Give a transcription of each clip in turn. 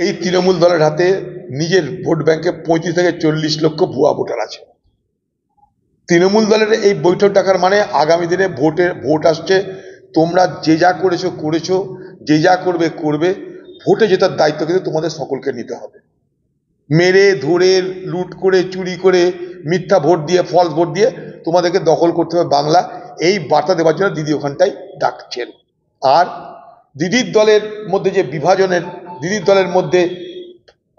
এই তৃণমূল দলের হাতে নিজের ভোট ব্যাংকে 35 থেকে 40 লক্ষ ভুয়া ভোটার আছে। তৃণমূল দলের এই বৈঠক ডাকার মানে আগামী দিনে ভোট আসছে, তোমরা যে যা করেছো করেছো, যে যা করবে করবে, ভোটে জেতার দায়িত্ব কিন্তু তোমাদের সকলকে নিতে হবে। মেরে ধরে লুট করে চুরি করে মিথ্যা ভোট দিয়ে ফলস ভোট দিয়ে তোমাদেরকে দখল করতে হবে বাংলা, এই বার্তা দেওয়ার জন্য দিদি ওখানটাই ডাকছেন। আর দিদির দলের মধ্যে যে বিভাজনের, দিদির দলের মধ্যে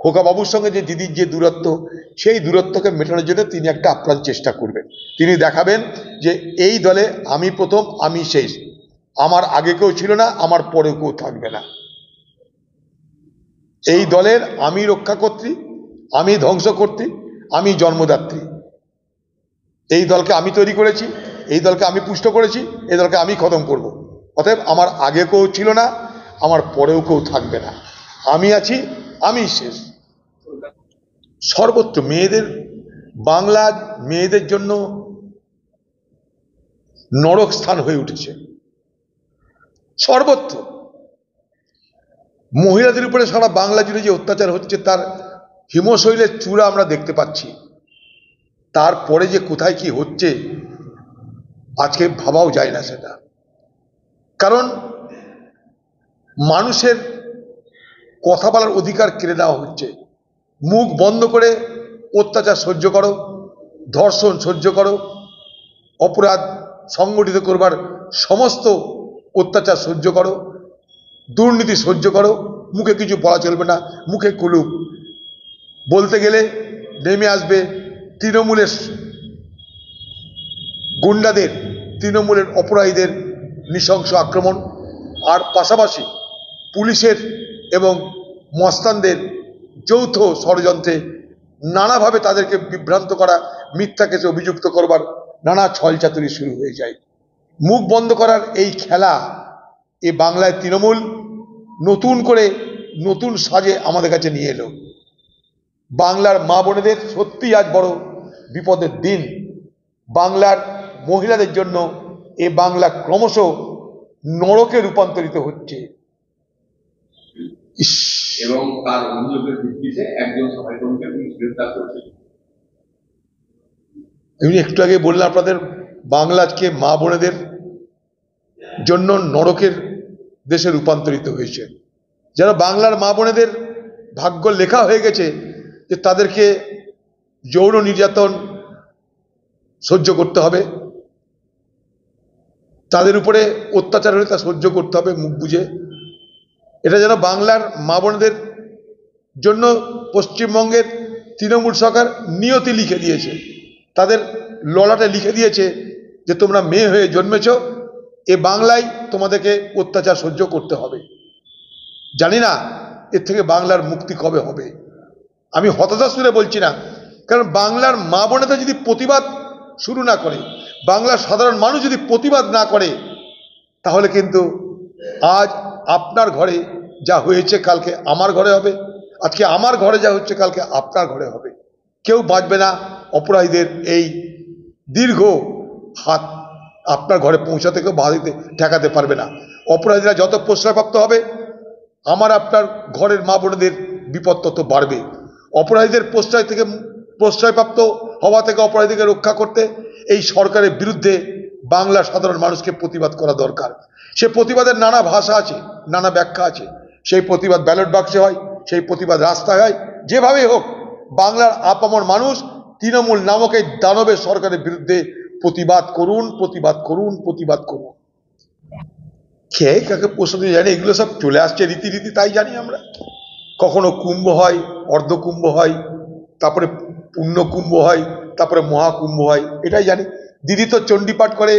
খোকাবাবুর সঙ্গে যে দিদির যে দূরত্ব, সেই দূরত্বকে মেটানোর জন্য তিনি একটা আপ্রাণ চেষ্টা করবেন। তিনি দেখাবেন যে এই দলে আমি প্রথম, আমি শেষ, আমার আগে কেউ ছিল না, আমার পরে কেউ থাকবে না। এই দলের আমি রক্ষাকর্ত্রী, আমি ধ্বংসকর্ত্রী, আমি জন্মদাত্রী। এই দলকে আমি তৈরি করেছি, এই দলকে আমি পুষ্ট করেছি, এই দলকে আমি খতম করব। অতএব আমার আগে কেউ ছিল না, আমার পরেও কেউ থাকবে না, আমি আছি, আমি শেষ। সর্বত্র মেয়েদের, বাংলার মেয়েদের জন্য নরক স্থান হয়ে উঠেছে। সর্বত্র মহিলাদের উপরে সারা বাংলা জুড়ে যে অত্যাচার হচ্ছে, তার হিমশৈলের চূড়া আমরা দেখতে পাচ্ছি। তারপরে যে কোথায় কি হচ্ছে আজকে ভাবাও যায় না সেটা। কারণ মানুষের কথা বলার অধিকার কেড়ে নেওয়া হচ্ছে। মুখ বন্ধ করে অত্যাচার সহ্য করো, ধর্ষণ সহ্য করো, অপরাধ সংগঠিত করবার সমস্ত অত্যাচার সহ্য করো, দুর্নীতি সহ্য করো, মুখে কিছু বলা চলবে না, মুখে কুলুপ। বলতে গেলে নেমে আসবে তৃণমূলের গুন্ডাদের, তৃণমূলের অপরাধীদের নৃশংস আক্রমণ, আর পাশাপাশি পুলিশের এবং মস্তানদের যৌথ ষড়যন্ত্রে নানাভাবে তাদেরকে বিভ্রান্ত করা, মিথ্যা কেসে অভিযুক্ত করবার নানা ছলচাতুরি শুরু হয়ে যায়। মুখ বন্ধ করার এই খেলা এ বাংলায় তৃণমূল নতুন করে নতুন সাজে আমাদের কাছে নিয়ে এলো। বাংলার মা বোনেদের সত্যি আজ বড় বিপদের দিন। বাংলার মহিলাদের জন্য এ বাংলা ক্রমশ নরকে রূপান্তরিত হচ্ছে। এবং তার অভিযোগের ভিত্তিতে একজন সহায়কর্মীকে পুলিশ গ্রেফতার করেছে। আমি একটু আগে বললাম আপনাদের, বাংলা আজকে মা বোনেদের জন্য নরকের দেশে রূপান্তরিত হয়েছে। যেন বাংলার মা বোনেদের ভাগ্য লেখা হয়ে গেছে যে তাদেরকে যৌন নির্যাতন সহ্য করতে হবে, তাদের উপরে অত্যাচার হলে তা সহ্য করতে হবে মুখ বুঝে। এটা যেন বাংলার মা বোনেদের জন্য পশ্চিমবঙ্গের তৃণমূল সরকার নিয়তি লিখে দিয়েছে, তাদের ললাটে লিখে দিয়েছে যে তোমরা মেয়ে হয়ে জন্মেছ, এ বাংলায় তোমাদেরকে অত্যাচার সহ্য করতে হবে। জানি না এর থেকে বাংলার মুক্তি কবে হবে। আমি হতাশা সুরে বলছি না, কারণ বাংলার মা বোনেদের যদি প্রতিবাদ শুরু না করে, বাংলার সাধারণ মানুষ যদি প্রতিবাদ না করে, তাহলে কিন্তু আজ আপনার ঘরে যা হয়েছে কালকে আমার ঘরে হবে, আজকে আমার ঘরে যা হচ্ছে কালকে আপনার ঘরে হবে। কেউ বাঁচবে না অপরাধীদের এই দীর্ঘ হাত আপনার ঘরে পৌঁছাতে, কেউ বাধিতে ঠেকাতে পারবে না। অপরাধীরা যত প্রশ্রয়প্রাপ্ত হবে, আমার আপনার ঘরের মা বোনেদের বিপদ তত বাড়বে। অপরাধীদের প্রশ্রয়প্রাপ্ত হওয়া থেকে অপরাধীকে রক্ষা করতে এই সরকারের বিরুদ্ধে বাংলার সাধারণ মানুষকে প্রতিবাদ করা দরকার। সে প্রতিবাদের নানা ভাষা আছে, নানা ব্যাখ্যা আছে। সেই প্রতিবাদ ব্যালট বাক্সে হয়, সেই প্রতিবাদ রাস্তায় হয়, যেভাবেই হোক বাংলার আপামর মানুষ তৃণমূল নামক এই দানবের সরকারের বিরুদ্ধে প্রতিবাদ করুন, প্রতিবাদ করুন, প্রতিবাদ করুন। কে কাকে প্রশ্ন দিয়ে জানি, এগুলো সব চলে আসছে রীতিরীতি, তাই জানি আমরা। কখনো কুম্ভ হয়, অর্ধকুম্ভ হয়, তারপরে পূর্ণ কুম্ভ হয়, তারপরে মহাকুম্ভ হয়, এটাই জানি। দিদি তো চণ্ডীপাঠ করে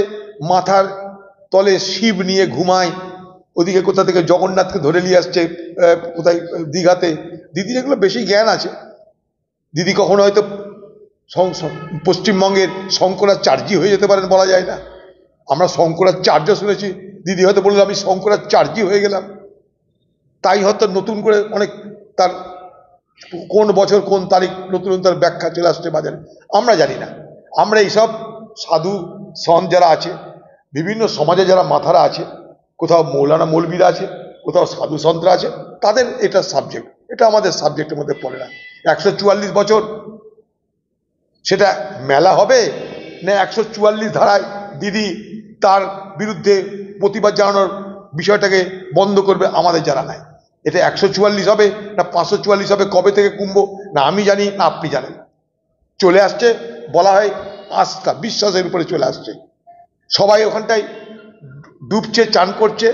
মাথার তলে শিব নিয়ে ঘুমায়, ওদিকে কোথা থেকে জগন্নাথকে ধরে নিয়ে আসছে কোথায় দীঘাতে। দিদির এগুলো বেশি জ্ঞান আছে। দিদি কখনো হয়তো পশ্চিমবঙ্গের শঙ্করাচার্যই হয়ে যেতে পারেন, বলা যায় না। আমরা শঙ্করাচার্য শুনেছি, দিদি হয়তো বললো আমি শঙ্করাচার্যই হয়ে গেলাম। তাই হয়তো নতুন করে অনেক তার কোন বছর কোন তারিখ নতুন তার ব্যাখ্যা চলে আসছে বাজারে, আমরা জানি না। আমরা এইসব সাধু সন্ত যারা আছে, বিভিন্ন সমাজে যারা মাথারা আছে, কোথাও মৌলানা মৌলবীরা আছে, কোথাও সাধু সন্তরা আছে, তাদের এটা সাবজেক্ট। এটা আমাদের সাবজেক্টের মধ্যে পড়ে না। 144 বছর সেটা মেলা হবে না 144 ধারায় দিদি তার বিরুদ্ধে প্রতিবাদ জানানোর বিষয়টাকে বন্ধ করবে, আমাদের জানা নাই। এটা 144 হবে না 544 হবে, কবে থেকে কুম্ভ না আমি জানি না আপনি জানেন। চলে আসছে, বলা হয় আস্থা বিশ্বাসের উপরে চলে আসছে। সবাই ওখানটায় ডুবছে, চান করছে,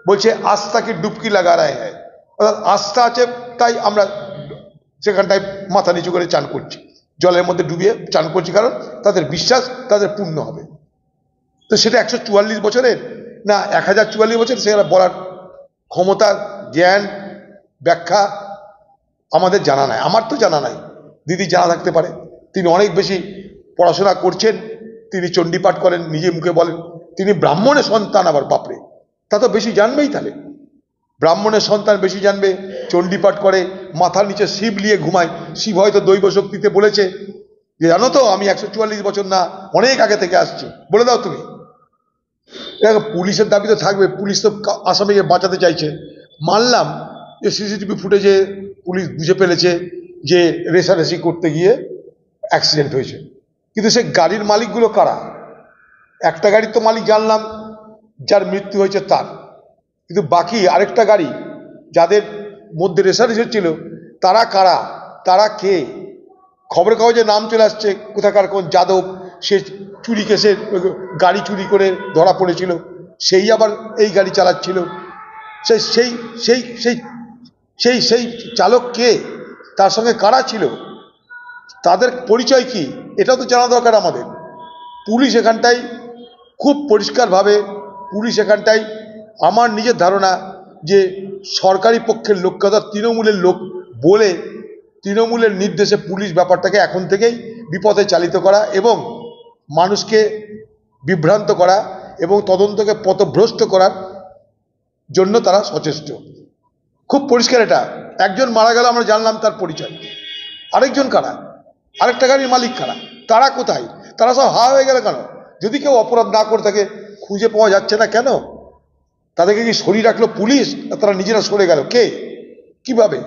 বলছে আস্থা কি ডুবকি লাগা রায় হ্যায়, অর্থাৎ আস্থা আছে তাই আমরা সেখানটায় মাথা নিচু করে চান করছি, জলের মধ্যে ডুবিয়ে চান করছি, কারণ তাদের বিশ্বাস তাদের পূর্ণ হবে। তো সেটা 144 বছরের না 1044 বছর, সেটা বলার ক্ষমতা, জ্ঞান, ব্যাখ্যা আমাদের জানা নাই। আমার তো জানা নাই, দিদি জানা থাকতে পারে। তিনি অনেক বেশি পড়াশোনা করছেন, তিনি চণ্ডীপাঠ করেন, নিজে মুখে বলেন। তিনি ব্রাহ্মণের সন্তান, আবার বাপরে, তা তো বেশি জানবেই। তাহলে ব্রাহ্মণের সন্তান বেশি জানবে, চণ্ডীপাঠ করে, মাথার নিচে শিব নিয়ে ঘুমায়। শিব হয়তো দৈব শক্তিতে বলেছে যে জানো তো আমি 144 বছর না অনেক আগে থেকে আসছি, বলে দাও তুমি। পুলিশের দাবি তো থাকবে, পুলিশ তো আসামিকে বাঁচাতে চাইছে। মানলাম যে সিসিটিভি ফুটেজে পুলিশ বুঝে ফেলেছে যে রেষারেষি করতে গিয়ে অ্যাক্সিডেন্ট হয়েছে, কিন্তু সে গাড়ির মালিকগুলো কারা? একটা গাড়ির তো মালিক জানলাম, যার মৃত্যু হয়েছে তার, কিন্তু বাকি আরেকটা গাড়ি যাদের মধ্যে রেষারেষি হচ্ছিল তারা কারা, তারা কে? খবরের কাগজে নাম চলে আসছে কোথাকার কোন যাদব, সে চুরি কেসে গাড়ি চুরি করে ধরা পড়েছিল, সেই আবার এই গাড়ি চালাচ্ছিল। সেই সেই সেই সেই সেই সেই চালক কে, তার সঙ্গে কারা ছিল, তাদের পরিচয় কি, এটাও তো জানা দরকার আমাদের। পুলিশ এখানটায় খুব পরিষ্কারভাবে, পুলিশ এখানটায় আমার নিজের ধারণা যে সরকারি পক্ষের লোক, কথা তৃণমূলের লোক বলে, তৃণমূলের নির্দেশে পুলিশ ব্যাপারটাকে এখন থেকেই বিপথে চালিত করা এবং মানুষকে বিভ্রান্ত করা এবং তদন্তকে পথভ্রষ্ট করার জন্য তারা সচেষ্ট। খুব পরিষ্কার এটা। একজন মারা গেল, আমরা জানলাম তার পরিচয়, আরেকজন কারা, আরেকটা গাড়ির মালিক কারা, তারা কোথায়, তারা সব হা হয়ে গেল কেন? যদি কেউ অপরাধ না করে থাকে, খুঁজে পাওয়া যাচ্ছে না কেন? তাদেরকে কি সরিয়ে রাখলো পুলিশ, তারা নিজেরা সরে গেল কে, কিভাবে?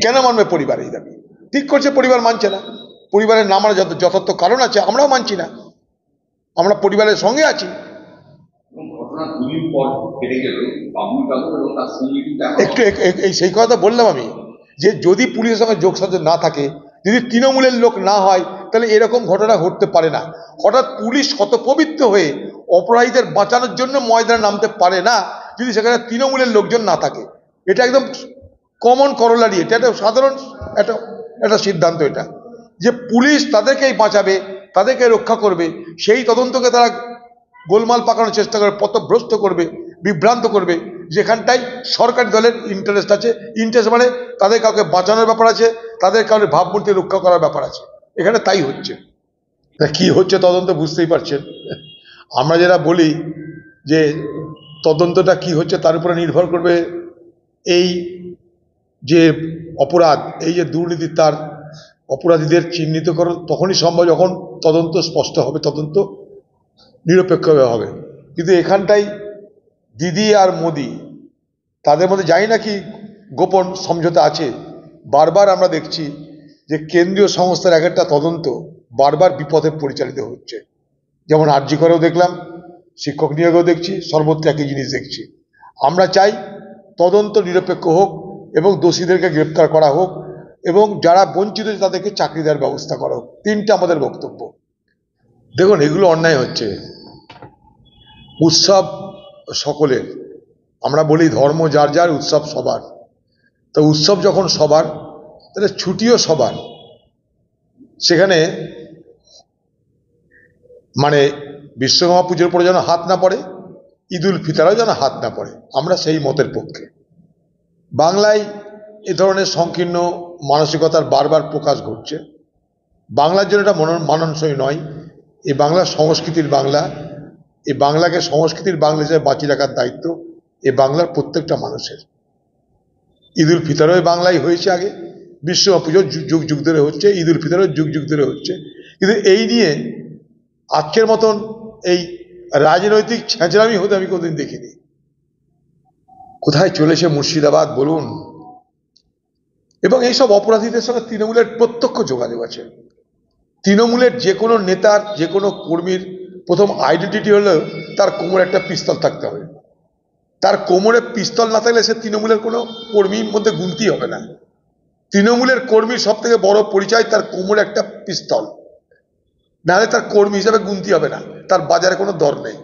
কেন মানবে পরিবার এই দাবি? ঠিক করছে, পরিবার মানছে না। পরিবারের না মানার যথার্থ কারণ আছে, আমরাও মানছি না, আমরা পরিবারের সঙ্গে আছি। একটু এই সেই কথা বললাম আমি, যে যদি পুলিশের সঙ্গে যোগসাজশ না থাকে, যদি তৃণমূলের লোক না হয়, তাহলে এরকম ঘটনা ঘটতে পারে না। হঠাৎ পুলিশ শতপবিত্র হয়ে অপরাধীদের বাঁচানোর জন্য ময়দানে নামতে পারে না যদি সেখানে তৃণমূলের লোকজন না থাকে। এটা একদম কমন করোলারি, এটা একটা সাধারণ একটা সিদ্ধান্ত এটা, যে পুলিশ তাদেরকেই বাঁচাবে, তাদেরকে রক্ষা করবে, সেই তদন্তকে তারা গোলমাল পাকানোর চেষ্টা করে, পথভ্রষ্ট করবে, বিভ্রান্ত করবে, যেখানটায় সরকারি দলের ইন্টারেস্ট আছে। ইন্টারেস্ট মানে তাদের কাউকে বাঁচানোর ব্যাপার আছে, তাদের কাউকে ভাবমূর্তি রক্ষা করার ব্যাপার আছে। এখানে তাই হচ্ছে। কি হচ্ছে তদন্ত বুঝতেই পারছেন। আমরা যেটা বলি যে তদন্তটা কি হচ্ছে তার উপরে নির্ভর করবে এই যে অপরাধ, এই যে দুর্নীতি, তার অপরাধীদের চিহ্নিতকরণ তখনই সম্ভব যখন তদন্ত স্পষ্ট হবে, তদন্ত নিরপেক্ষভাবে হবে। কিন্তু এখানটাই দিদি আর মোদি, তাদের মধ্যে জানি না কি গোপন সমঝোতা আছে। বারবার আমরা দেখছি যে কেন্দ্রীয় সংস্থার এক একটা তদন্ত বারবার বিপথে পরিচালিত হচ্ছে। যেমন আরজি করেও দেখলাম, শিক্ষক নিয়োগেও দেখছি, সর্বত্র একই জিনিস দেখছি। আমরা চাই তদন্ত নিরপেক্ষ হোক এবং দোষীদেরকে গ্রেপ্তার করা হোক এবং যারা বঞ্চিত তাদেরকে চাকরি দেওয়ার ব্যবস্থা করা হোক। তিনটা আমাদের বক্তব্য। দেখুন, এগুলো অন্যায় হচ্ছে। উৎসব সকলের, আমরা বলি ধর্ম যার যার, উৎসব সবার। তো উৎসব যখন সবার, তাহলে ছুটিও সবার। সেখানে মানে বিশ্বকর্মা পুজোর পরে যেন হাত না পড়ে, ঈদ উল ফিতরেও যেন হাত না পড়ে, আমরা সেই মতের পক্ষে। বাংলায় এ ধরনের সংকীর্ণ মানসিকতার বারবার প্রকাশ ঘটছে। বাংলার জন্য এটা মানানসই নয়। এই বাংলা সংস্কৃতির বাংলা, এই বাংলাকে সংস্কৃতির বাংলা হিসেবে বাঁচিয়ে রাখার দায়িত্ব এ বাংলার প্রত্যেকটা মানুষের। ঈদ উল ফিতরও বাংলায় হয়েছে আগে, বিশ্বকর্মা পুজো যুগ যুগ ধরে হচ্ছে, ঈদ উল ফিতরও যুগ যুগ ধরে হচ্ছে। কিন্তু এই নিয়ে আজকের মতন এই রাজনৈতিক ছেঁচড়ামি হতে আমি কোনোদিন দেখিনি। কোথায় চলেছে মুর্শিদাবাদ বলুন। এবং এইসব অপরাধীদের সঙ্গে তৃণমূলের প্রত্যক্ষ যোগাযোগ আছে। তৃণমূলের যে কোনো নেতার, যে কোনো কর্মীর প্রথম আইডেন্টিটি হলো তার কোমরে একটা পিস্তল থাকতে হবে। তার কোমরে পিস্তল না থাকলে সে তৃণমূলের কোনো কর্মীর মধ্যে গুনতি হবে না। তৃণমূলের কর্মীর সব থেকে বড় পরিচয় তার কোমরে একটা পিস্তল, নাহলে তার কর্মী হিসাবে গুনতি হবে না। তার বাজারে কোনো দর নেই।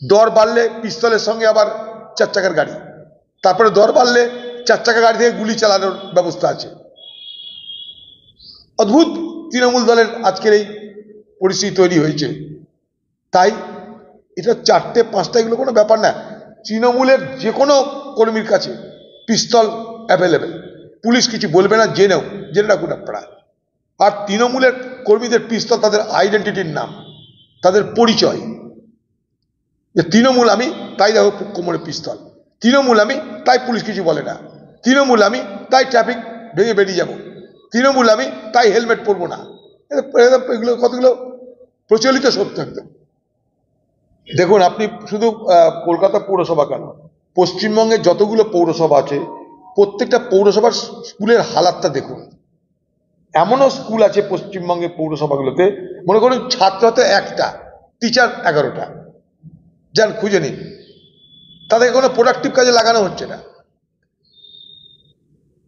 দর বাড়লে পিস্তলের সঙ্গে আবার 4 চাকার গাড়ি, তারপরে দর বাড়লে 4 চাকা গাড়ি থেকে গুলি চালানোর ব্যবস্থা আছে। অদ্ভুত তৃণমূল দলের আজকের এই পরিস্থিতি তৈরি হয়েছে। তাই এটা 4টে 5টা এগুলো কোনো ব্যাপার না। তৃণমূলের যে কোনো কর্মীর কাছে পিস্তল অ্যাভেলেবেল, পুলিশ কিছু বলবে না, জেনে রাখুন আপনারা। আর তৃণমূলের কর্মীদের পিস্তল তাদের আইডেন্টিটির নাম, তাদের পরিচয়। যে তৃণমূল আমি, তাই দেখো কোমরে পিস্তল। তৃণমূল আমি, তাই পুলিশ কিছু বলে না। তৃণমূল আমি, তাই ট্রাফিক ভেঙে বেরিয়ে যাব। তৃণমূল আমি, তাই হেলমেট পরবো না। এগুলো কতগুলো প্রচলিত সত্য একদম। দেখুন, আপনি শুধু কলকাতা পৌরসভা কেন, পশ্চিমবঙ্গে যতগুলো পৌরসভা আছে প্রত্যেকটা পৌরসভার স্কুলের হালাতটা দেখুন। এমনও স্কুল আছে পশ্চিমবঙ্গের পৌরসভাগুলোতে, মনে করুন ছাত্র হতে 1টা, টিচার 11টা। যান খুঁজে নিন, তাদেরকে কোনো প্রোডাক্টিভ কাজে লাগানো হচ্ছে না।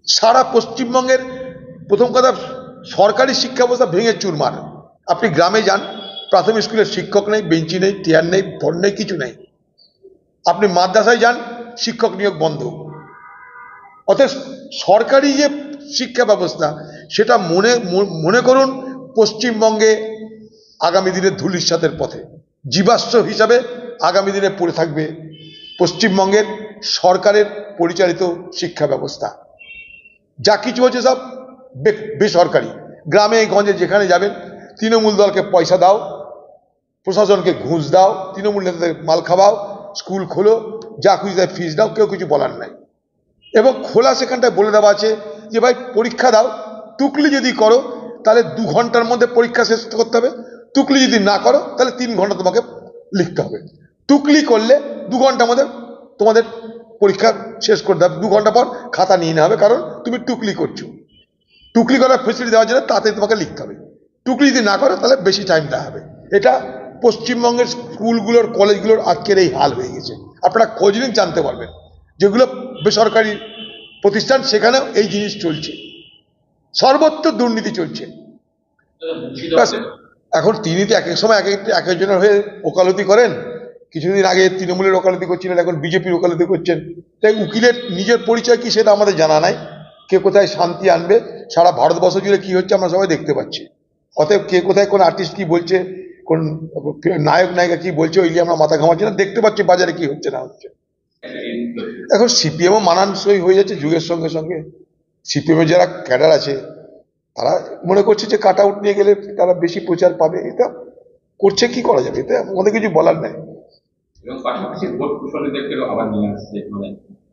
সারা পশ্চিমবঙ্গের প্রথম কথা, সরকারি শিক্ষা ব্যবস্থা ভেঙে চুরমার। আপনি গ্রামে যান, প্রাথমিক স্কুলের শিক্ষক নেই, বেঞ্চি নেই, চেয়ার নেই, ফোন নেই, কিছু নেই। আপনি মাদ্রাসায় যান, শিক্ষক নিয়োগ বন্ধ। অতএব সরকারি যে শিক্ষা ব্যবস্থা, সেটা মনে করুন পশ্চিমবঙ্গে আগামী দিনে ধূলিসাতের পথে, জীবাশ্ম হিসাবে আগামী দিনে পড়ে থাকবে পশ্চিমবঙ্গের সরকারের পরিচালিত শিক্ষা ব্যবস্থা। যা কিছু হচ্ছে সব বেসরকারি। গ্রামে গঞ্জে যেখানে যাবেন, তৃণমূল দলকে পয়সা দাও, প্রশাসনকে ঘুষ দাও, তৃণমূল নেতাদের মাল খাওয়াও, স্কুল খোলো, যা খুশি তাই ফিস দাও, কেউ কিছু বলার নাই। এবং খোলা সেখানটায় বলে দেওয়া আছে যে ভাই পরীক্ষা দাও, টুকলি যদি করো তাহলে 2 ঘন্টার মধ্যে পরীক্ষা শেষ করতে হবে, টুকলি যদি না করো তাহলে 3 ঘন্টা তোমাকে লিখতে হবে। টুকলি করলে 2 ঘন্টার মধ্যে তোমাদের পরীক্ষা শেষ করতে হবে, 2 ঘন্টা পর খাতা নিয়ে নেওয়া হবে, কারণ তুমি টুকলি করছো। টুকলি করার ফেসিলিটি দেওয়ার জন্য তাতে তোমাকে লিখতে হবে। টুকলি যদি না করো তাহলে বেশি টাইম দেওয়া হবে। এটা পশ্চিমবঙ্গের স্কুলগুলোর, কলেজগুলোর আজকের এই হাল হয়ে গেছে। আপনারা খোঁজ নিন, জানতে পারবেন। যেগুলো বেসরকারি প্রতিষ্ঠান, সেখানেও এই জিনিস চলছে, সর্বত্র দুর্নীতি চলছে। এখন তিনি তো এক এক সময় এক একজনের হয়ে ওকালতি করেন। কিছুদিন আগে তৃণমূলের ওকালতি করছিলেন, এখন বিজেপির ওকালতি করছেন। তাই উকিলের নিজের পরিচয় কি সেটা আমাদের জানা নাই। কে কোথায় শান্তি আনবে, সারা ভারতবর্ষ জুড়ে কি হচ্ছে আমরা সবাই দেখতে পাচ্ছি। অতএব কে কোথায় কোন আর্টিস্ট কি বলছে, কোন নায়ক নায়িকা কি বলছে, ওই নিয়ে আমরা মাথা ঘামাচ্ছি না, দেখতে পাচ্ছি বাজারে কি হচ্ছে না হচ্ছে। এখন সিপিএমও মানানসই হয়ে যাচ্ছে যুগের সঙ্গে সঙ্গে। সিপিএমের যারা ক্যাডার আছে তারা মনে করছে যে কাট আউট নিয়ে গেলে তারা বেশি প্রচার পাবে। এটা করছে, কি করা যাবে, এটা আমাদের কিছু বলার নাই। এবং পাশাপাশি ভোট কুশলীদেরকে আবার নিয়ে আসছে, মানে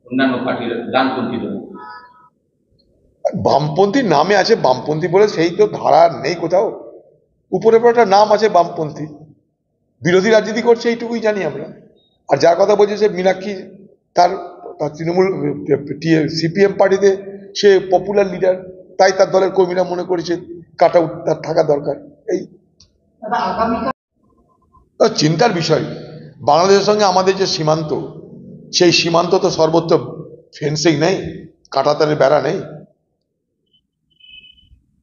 অন্যান্য পার্টির ডানপন্থী দল। বামপন্থী নামে আছে বামপন্থী বলে, সেই তো ধারা নেই কোথাও। উপরে পর একটা নাম আছে বামপন্থী, বিরোধী রাজনীতি করছে, এইটুকুই জানি আমরা। আর যার কথা বলছে সে মীনাক্ষী, তার তৃণমূল সিপিএম পার্টিতে সে পপুলার লিডার, তাই তার দলের কর্মীরা মনে করেছে কাট আউট তার থাকা দরকার। এই চিন্তার বিষয়। বাংলাদেশের সঙ্গে আমাদের যে সীমান্ত, সেই সীমান্ত তো সর্বত্র ফেন্সিং নেই, কাঁটাতারের বেড়া নেই।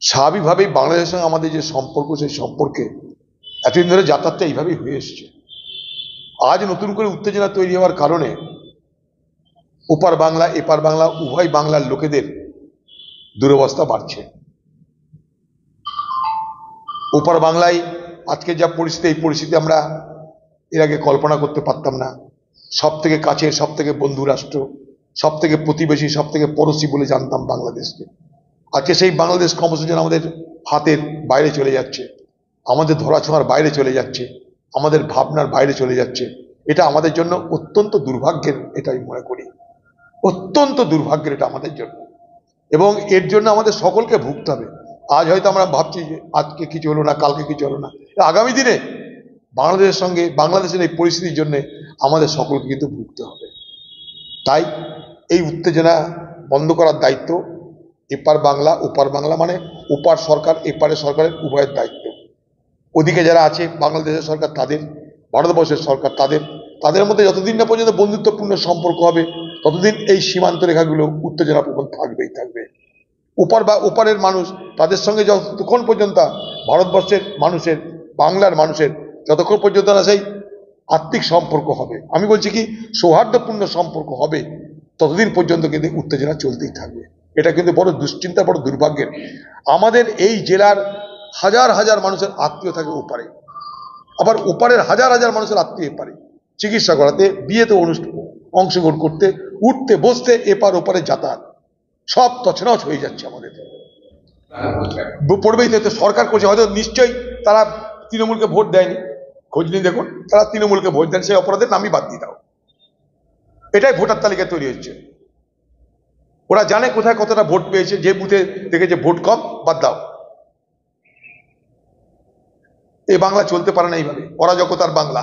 স্বাভাবিকভাবেই বাংলাদেশের সঙ্গে আমাদের যে সম্পর্ক, সেই সম্পর্কে এতদিন ধরে যাতায়াতটা এইভাবেই হয়ে এসছে। আজ নতুন করে উত্তেজনা তৈরি হওয়ার কারণে ওপার বাংলা এপার বাংলা উভয় বাংলার লোকেদের দুরবস্থা বাড়ছে। ওপার বাংলায় আজকে যা পরিস্থিতি, এই পরিস্থিতি আমরা এর আগে কল্পনা করতে পারতাম না। সব থেকে কাছের, সব থেকে বন্ধু রাষ্ট্র, সব থেকে প্রতিবেশী, সব থেকে পড়োশি বলে জানতাম বাংলাদেশকে। আজকে সেই বাংলাদেশ ক্রমশ যেন আমাদের হাতের বাইরে চলে যাচ্ছে, আমাদের ধরাছোঁয়ার বাইরে চলে যাচ্ছে, আমাদের ভাবনার বাইরে চলে যাচ্ছে। এটা আমাদের জন্য অত্যন্ত দুর্ভাগ্যের, এটাই মনে করি, অত্যন্ত দুর্ভাগ্যের এটা আমাদের জন্য। এবং এর জন্য আমাদের সকলকে ভুগতে হবে। আজ হয়তো আমরা ভাবছি যে আজকে কিছু হলো না, কালকে কিছু হলো না, আগামী দিনে বাংলাদেশের সঙ্গে বাংলাদেশের এই পরিস্থিতির জন্য আমাদের সকলকে কিন্তু ভুগতে হবে। তাই এই উত্তেজনা বন্ধ করার দায়িত্ব এপার বাংলা ওপার বাংলা, মানে ওপার সরকার এপারে সরকারের উভয়ের দায়িত্ব। ওদিকে যারা আছে বাংলাদেশের সরকার তাদের, ভারতবর্ষের সরকার তাদের, তাদের মধ্যে যতদিন না পর্যন্ত বন্ধুত্বপূর্ণ সম্পর্ক হবে ততদিন এই সীমান্ত রেখাগুলো উত্তেজনাপ্রবণ থাকবেই থাকবে। ওপার বা ওপারের মানুষ তাদের সঙ্গে যতক্ষণ পর্যন্ত ভারতবর্ষের মানুষের, বাংলার মানুষের যতক্ষণ পর্যন্ত না সেই আত্মিক সম্পর্ক হবে, আমি বলছি কি সৌহার্দ্যপূর্ণ সম্পর্ক হবে, ততদিন পর্যন্ত কিন্তু উত্তেজনা চলতেই থাকবে। এটা কিন্তু বড় দুশ্চিন্তা, বড় দুর্ভাগ্যের। আমাদের এই জেলার হাজার হাজার মানুষের আত্মীয় থাকে ওপারে, আবার ওপারের হাজার হাজার মানুষের আত্মীয় এপারে চিকিৎসা করাতে, বিয়েতে অংশগ্রহণ করতে, উঠতে বসতে, এপার ওপারে যাতায়াত সব তছনছ হয়ে যাচ্ছে আমাদের। পড়বেই তো, সরকার করছে, হয়তো নিশ্চয়ই তারা তৃণমূলকে ভোট দেয়নি, খোঁজ নিয়ে দেখুন, তারা তৃণমূলকে ভোট দেন, সেই অপরাধের নামই বাদ দিয়ে দাও। এটাই ভোটার তালিকা তৈরি হচ্ছে। ওরা জানে কোথায় কতটা ভোট পেয়েছে, যে বুথে দেখেছে ভোট কম বাদ দাও। এই বাংলা চলতে পারে না এইভাবে, অরাজকতার বাংলা।